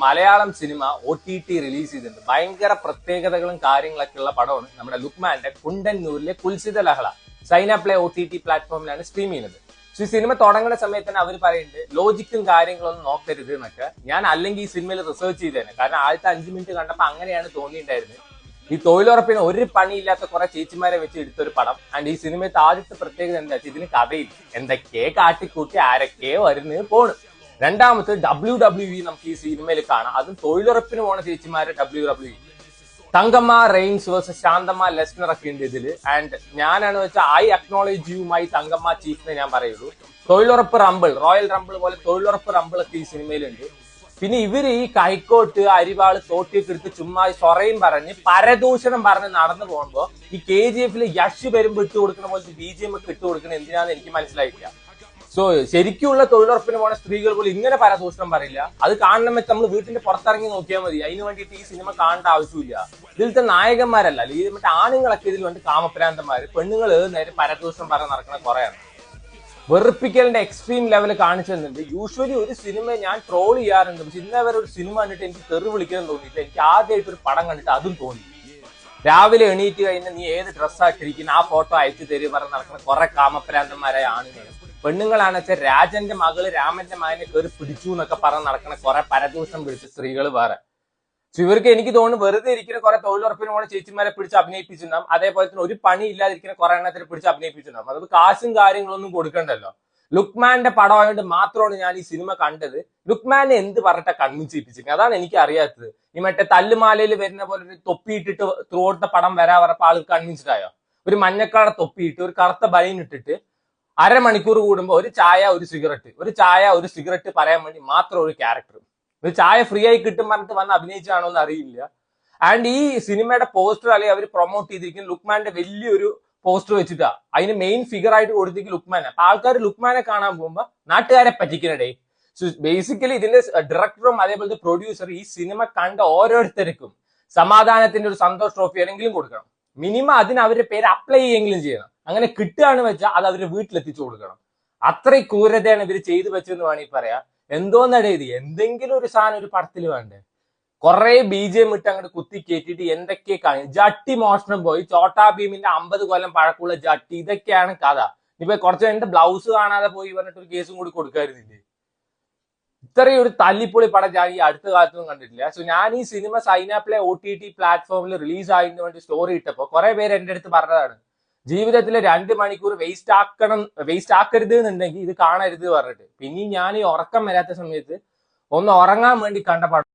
Malayalam cinema OTT release ചെയ്തിട്ടുണ്ട്. ഭയങ്കര പ്രത്യേകതകളും കാര്യങ്ങളൊക്കെ ഉള്ള പടമാണ് നമ്മുടെ ലുക്മാന്റെ കുണ്ടന്നൂരിലെ കുൽസിത ലഹള. സൈന പ്ലേ OTT പ്ലാറ്റ്ഫോമിലാണ് സ്ട്രീം ചെയ്യുന്നത്. ഈ സിനിമ തുടങ്ങുന്ന സമയത്ത് തന്നെ അവർ പറയുന്നുണ്ട് ലോജിക്കും കാര്യങ്ങളൊന്നും നോക്കരുത് എന്നൊക്കെ. ഞാൻ അല്ലെങ്കിൽ ഈ സിനിമയിൽ റിസർച്ച് ചെയ്തേനെ, കാരണം ആദ്യത്തെ 5 മിനിറ്റ് കണ്ടപ്പോൾ അങ്ങനെയാണ് തോന്നിയിട്ടുണ്ടായിരുന്നത്. ഈ തൊഴിലുറപ്പിന് ഒരു പണിയില്ലാത്ത കുറെ ചേച്ചിമാരെ വെച്ച് എടുത്തൊരു പടം. ആൻഡ് ഈ സിനിമയത്തെ ആദ്യത്തെ പ്രത്യേകത എന്താ വെച്ചാൽ ഇതിന് കഥയില്ല, എന്തൊക്കെ കാട്ടിക്കൂട്ടി ആരൊക്കെ വരുന്നത് പോണ്. രണ്ടാമത്തെ WWE നമുക്ക് ഈ സിനിമയിൽ കാണാം. അതും തൊഴിലുറപ്പിന് പോണ ചേച്ചിമാരെ WWE. Thankamma Reigns versus Shanthamma Lesnar ഒക്കെ ഉണ്ട് ഇതില്. ആൻഡ് ഞാനാണ് വെച്ചാൽ I acknowledge you my Thankamma chief ഞാൻ പറയുള്ളൂ. തൊഴിലുറപ്പ് റംബിൾ, റോയൽ റംബിൾ പോലെ തൊഴിലുറപ്പ് റംബിൾ ഒക്കെ ഈ സിനിമയിലുണ്ട്. പിന്നെ ഇവര് ഈ കൈക്കോട്ട് അരിവാള് തോട്ടിയൊക്കെ എടുത്ത് ചുമ്മാ സൊറയും പറഞ്ഞ് പരദൂഷണം പറഞ്ഞ് നടന്നു പോകുമ്പോ ഈ KGF യഷ് വരുമ്പോ ഇട്ട് കൊടുക്കുന്ന പോലത്തെ BGM ഒക്കെ ഇട്ട് കൊടുക്കുന്നത് എന്തിനാന്ന് എനിക്ക് മനസ്സിലായിട്ടില്ല. സോ ശരിക്കുള്ള തൊഴിലുറപ്പിന് പോണ സ്ത്രീകൾ പോലും ഇങ്ങനെ പരദൂഷണം പറയില്ല. അത് കാണണം വെച്ച് നമ്മൾ വീട്ടിന്റെ പുറത്തിറങ്ങി നോക്കിയാൽ മതി. അതിന് വേണ്ടിയിട്ട് ഈ സിനിമ കാണേണ്ട ആവശ്യമില്ല. ഇതിലത്തെ നായകന്മാരല്ല, ഇത് മറ്റേ ആണുങ്ങളൊക്കെ ഇതിൽ വേണ്ടി കാമപ്രാന്തന്മാര്, പെണ്ണുങ്ങൾ നേരെ പരദൂഷണം പറഞ്ഞ് നടക്കുന്ന കുറെയാണ്. വെറുപ്പിക്കലിന്റെ എക്സ്ട്രീം ലെവൽ കാണിച്ചു തന്നിട്ടുണ്ട്. യൂഷ്വലി ഒരു സിനിമ ഞാൻ ട്രോൾ ചെയ്യാറുണ്ട്, പക്ഷെ ഇന്നേ വരെ ഒരു സിനിമ കണ്ടിട്ട് എനിക്ക് തെറി വിളിക്കാൻ തോന്നിയിട്ട് എനിക്ക് ആദ്യമായിട്ട് ഒരു പടം കണ്ടിട്ട് അതും തോന്നി. രാവിലെ എണീറ്റ് കഴിഞ്ഞാൽ നീ ഏത് ഡ്രസ്സായിട്ടിരിക്കുന്ന ആ ഫോട്ടോ അയച്ചു തരും പറഞ്ഞ് നടക്കുന്ന കുറെ കാമപ്രാന്തന്മാരായ ആണുങ്ങളും. പെണ്ണുങ്ങളാണെന്ന് വെച്ചാൽ രാജന്റെ മകള് രാമന്റെ മകനെ കയറി പിടിച്ചു എന്നൊക്കെ പറഞ്ഞ് നടക്കുന്ന കുറെ പരദൂഷണം പിടിച്ച സ്ത്രീകൾ വേറെ. സോ ഇവർക്ക് എനിക്ക് തോന്നുന്നു വെറുതെ ഇരിക്കുന്ന കുറെ തൊഴിലുറപ്പിന് പോണ ചേച്ചിമാരെ പിടിച്ച് അഭിനയിപ്പിച്ചിട്ടുണ്ടാവും. അതേപോലെ തന്നെ ഒരു പണി ഇല്ലാതിരിക്കുന്ന കുറെ എണ്ണത്തിനെ പിടിച്ച് അഭിനയിപ്പിച്ചിട്ടുണ്ടാവും. അത് കാശും കാര്യങ്ങളൊന്നും കൊടുക്കണ്ടല്ലോ. ലുക്മാന്റെ പടമായതുകൊണ്ട് മാത്രമാണ് ഞാൻ ഈ സിനിമ കണ്ടത്. ലുക്മാനെ എന്ത് പറഞ്ഞിട്ടാ കൺവിൻസ് ചെയ്യിപ്പിച്ചിരിക്കുന്നത് അതാണ് എനിക്ക് അറിയാത്തത്. ഈ മറ്റേ തല്ലുമാലയിൽ വരുന്ന പോലെ ഒരു തൊപ്പിയിട്ടിട്ട് ത്രൂ ഔട്ട് പടം വരാൻ പറഞ്ഞപ്പോൾ ആൾക്ക് കൺവിൻസ്ഡ് ആയോ? ഒരു മഞ്ഞക്കാട തൊപ്പിയിട്ട് ഒരു കറുത്ത ബനിയൻ ഇട്ടിട്ട് അരമണിക്കൂർ കൂടുമ്പോൾ ഒരു ചായ ഒരു സിഗരറ്റ് പറയാൻ വേണ്ടി മാത്രം ഒരു ക്യാരക്ടർ. ഒരു ചായ ഫ്രീ ആയി കിട്ടും പറഞ്ഞിട്ട് വന്ന് അഭിനയിച്ചാണോ എന്ന് അറിയില്ല. ആൻഡ് ഈ സിനിമയുടെ പോസ്റ്റർ അല്ലെങ്കിൽ അവർ പ്രൊമോട്ട് ചെയ്തിരിക്കുന്ന ലുക്മാന്റെ വലിയൊരു പോസ്റ്റർ വെച്ചിട്ടാ. അതിന് മെയിൻ ഫിഗർ ആയിട്ട് കൊടുത്തിരിക്കുന്ന ലുക്മാനെ. അപ്പൊ ആൾക്കാർ ലുക്മാനെ കാണാൻ പോകുമ്പോ നാട്ടുകാരെ പറ്റിക്കണടേ. സോ ബേസിക്കലി ഇതിന്റെ ഡയറക്ടറും അതേപോലത്തെ പ്രൊഡ്യൂസർ ഈ സിനിമ കണ്ട ഓരോരുത്തർക്കും സമാധാനത്തിന്റെ ഒരു സന്തോഷ് ട്രോഫി ആണെങ്കിലും കൊടുക്കണം. മിനിമം അതിന് അവരുടെ പേര് അപ്ലൈ ചെയ്യുമെങ്കിലും ചെയ്യണം. അങ്ങനെ കിട്ടുകയാണ് വെച്ചാൽ അത് അവരുടെ വീട്ടിലെത്തിച്ചു കൊടുക്കണം. അത്രയും ക്രൂരതയാണ് ഇവർ ചെയ്തു വെച്ചെന്ന് വേണമെങ്കിൽ പറയാം. എന്തോന്നടേ ഇത്, എന്തെങ്കിലും ഒരു സാധനം ഒരു പടത്തിൽ വേണ്ടേ? കുറെ BGM ഇട്ട് അങ്ങോട്ട് കുത്തി കയറ്റിയിട്ട് എന്തൊക്കെ കാണും. ജട്ടി മോഷണം പോയി, ചോട്ടാ ഭീമിന്റെ 50 കൊല്ലം പഴക്കമുള്ള ജട്ടി, ഇതൊക്കെയാണ് കഥ. ഇപ്പൊ കുറച്ച് കഴിഞ്ഞിട്ട് ബ്ലൗസ് കാണാതെ പോയി പറഞ്ഞിട്ട് ഒരു കേസും കൂടി കൊടുക്കായിരുന്നില്ലേ? ഇത്രയും ഒരു തല്ലിപ്പൊളി പടം ഞാൻ ഈ അടുത്ത കാലത്തൊന്നും കണ്ടിട്ടില്ല. സോ ഞാൻ ഈ സിനിമ സൈന പ്ലേ OTT പ്ലാറ്റ്ഫോമിൽ റിലീസ് ആയതിനു വേണ്ടി സ്റ്റോറി ഇട്ടപ്പോ കുറെ പേര് എന്റെ അടുത്ത് പറഞ്ഞതാണ് ജീവിതത്തിൽ 2 മണിക്കൂർ വേസ്റ്റ് ആക്കരുത് എന്നുണ്ടെങ്കിൽ ഇത് കാണരുത് പറഞ്ഞിട്ട്. പിന്നെ ഞാൻ ഈ ഉറക്കം വരാത്ത സമയത്ത് ഒന്ന് ഉറങ്ങാൻ വേണ്ടി കണ്ട പടം